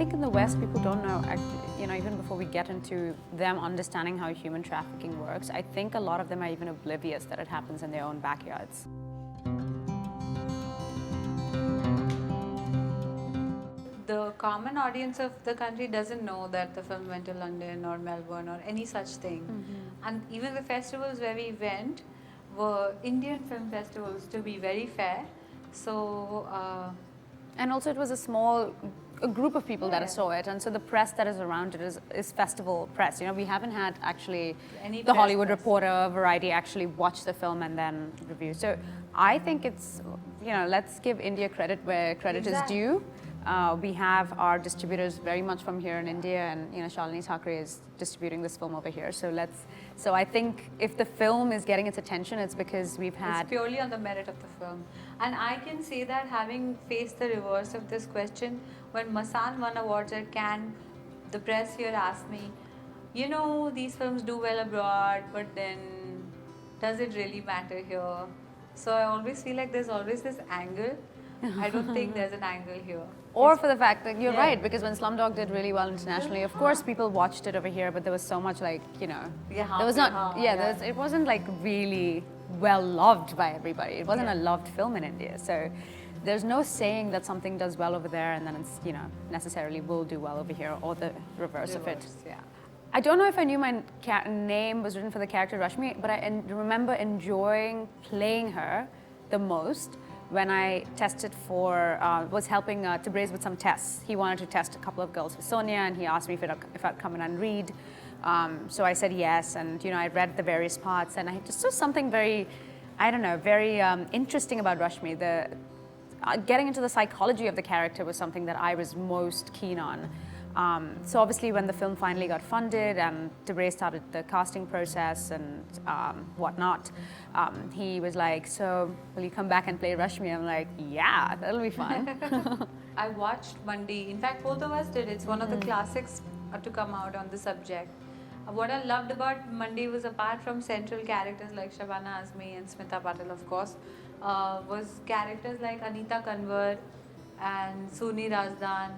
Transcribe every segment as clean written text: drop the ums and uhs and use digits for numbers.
think in the West, people don't know, even before we get into them understanding how human trafficking works, I think a lot of them are even oblivious that it happens in their own backyards. The common audience of the country doesn't know that the film went to London or Melbourne or any such thing. And even the festivals where we went were Indian film festivals, to be very fair. So, and also it was a group of people that saw it, and so the press that is around it is festival press. We haven't had actually the Hollywood Reporter, Variety actually watch the film and then review. So I think it's, let's give India credit where credit is due. We have our distributors very much from here in India, and Shalini Thackeray is distributing this film over here. So I think if the film is getting its attention, it's because we've had... It's purely on the merit of the film. And I can say that having faced the reverse of this question, when Masan won awards at Cannes, the press here asked me, these films do well abroad, but then does it really matter here? So I always feel like there's always this angle. I don't think there's an angle here. Or for the fact that you're right, because when Slumdog did really well internationally, of course people watched it over here, but there was so much there was not, it wasn't like really well loved by everybody. It wasn't a loved film in India. So there's no saying that something does well over there and then it's, necessarily will do well over here, or the reverse of it. Yeah. I don't know if I knew my name was written for the character Rashmi, but I remember enjoying playing her the most when I tested for, was helping Tabriz with some tests. He wanted to test a couple of girls for Sonia, and he asked me if I'd come in and read. So I said yes, and I read the various parts, and I just saw something very, very interesting about Rashmi. Getting into the psychology of the character was something that I was most keen on. So obviously when the film finally got funded and Tabriz started the casting process and whatnot, he was like, so will you come back and play Rashmi? I'm like, yeah, that'll be fun. I watched Mandi. In fact, both of us did. It's one of the classics to come out on the subject. What I loved about Mandi was, apart from central characters like Shabana Azmi and Smita Patil, of course, was characters like Anita Kanwar and Suni Razdan.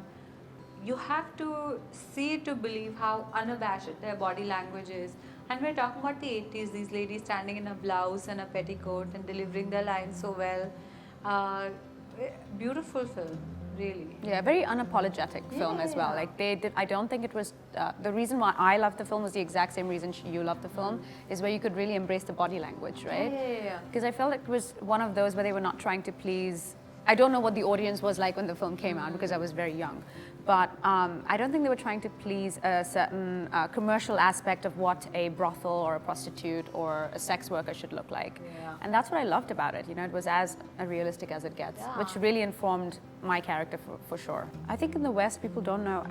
You have to see it to believe how unabashed their body language is. And we're talking about the 80s, these ladies standing in a blouse and a petticoat and delivering their lines so well. Beautiful film, really. Yeah, very unapologetic film as well. Like I don't think it was, the reason why I loved the film was the exact same reason you loved the film, is where you could really embrace the body language, right? Yeah. Because I felt like it was one of those where they were not trying to please. I don't know what the audience was like when the film came out because I was very young. But I don't think they were trying to please a certain commercial aspect of what a brothel or a prostitute or a sex worker should look like. Yeah. And that's what I loved about it. It was as realistic as it gets, which really informed my character for sure. I think in the West, people don't know,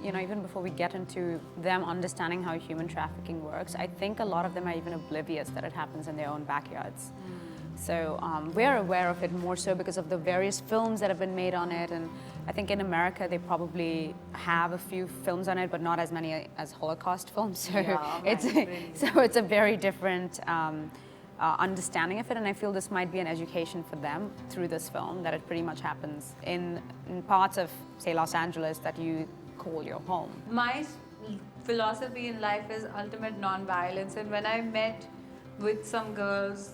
even before we get into them understanding how human trafficking works, I think a lot of them are even oblivious that it happens in their own backyards. So we're aware of it more so because of the various films that have been made on it, and I think in America they probably have a few films on it, but not as many as Holocaust films. So it's a very different understanding of it, and I feel this might be an education for them through this film, that it pretty much happens in parts of, say, Los Angeles that you call your home. My philosophy in life is ultimate non-violence, and when I met with some girls,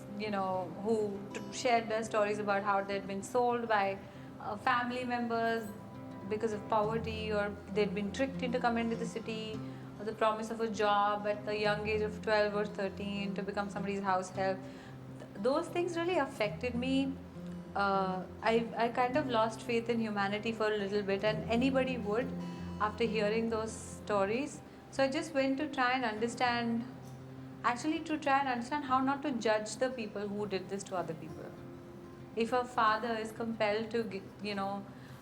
who shared their stories about how they'd been sold by family members because of poverty, or they'd been tricked into coming to the city, or the promise of a job at the young age of 12 or 13 to become somebody's house help. Those things really affected me. I kind of lost faith in humanity for a little bit, and anybody would after hearing those stories. So I just went to try and understand how not to judge the people who did this to other people. If a father is compelled to,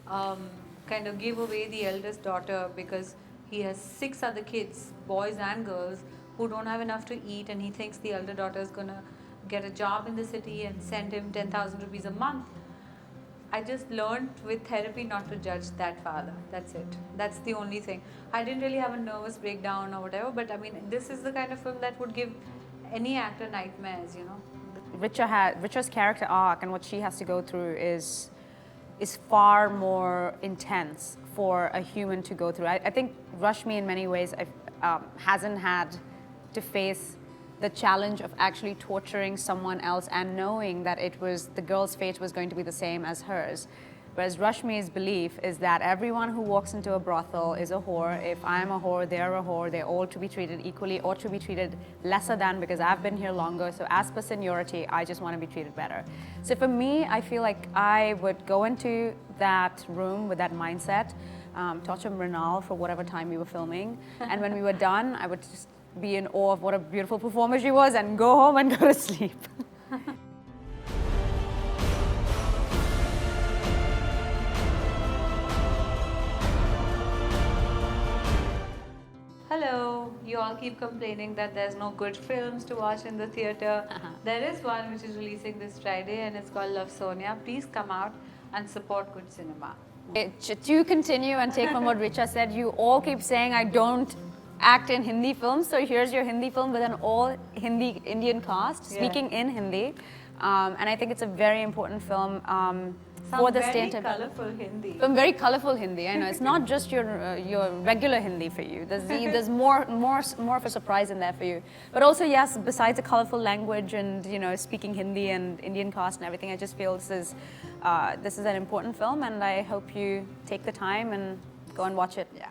kind of give away the eldest daughter because he has 6 other kids, boys and girls, who don't have enough to eat, and he thinks the elder daughter is going to get a job in the city and send him 10,000 rupees a month, I just learned with therapy not to judge that father. That's it. That's the only thing. I didn't really have a nervous breakdown or whatever, but I mean, this is the kind of film that would give any actor nightmares, Richa's character arc and what she has to go through is is far more intense for a human to go through. I think Rashmi in many ways hasn't had to face the challenge of actually torturing someone else and knowing that it was the girl's fate was going to be the same as hers. Whereas Rashmi's belief is that everyone who walks into a brothel is a whore. If I'm a whore, they're a whore. They're all to be treated equally or to be treated lesser than because I've been here longer. So as per seniority, I just want to be treated better. So for me, I feel like I would go into that room with that mindset, torture Mrinal for whatever time we were filming. And when we were done, I would just be in awe of what a beautiful performer she was and go home and go to sleep. Hello, you all keep complaining that there's no good films to watch in the theatre. There is one which is releasing this Friday and it's called Love Sonia. Please come out and support good cinema. To continue and take from what Richa said, you all keep saying I don't act in Hindi films, so here's your Hindi film with an all Hindi Indian cast speaking in Hindi. And I think it's a very important film for the state of colourful Hindi. Some very colourful Hindi. I know it's not just your regular Hindi for you. There's more of a surprise in there for you. But also, yes, besides a colourful language and speaking Hindi and Indian cast and everything, I just feel this is an important film, and I hope you take the time and go and watch it. Yeah.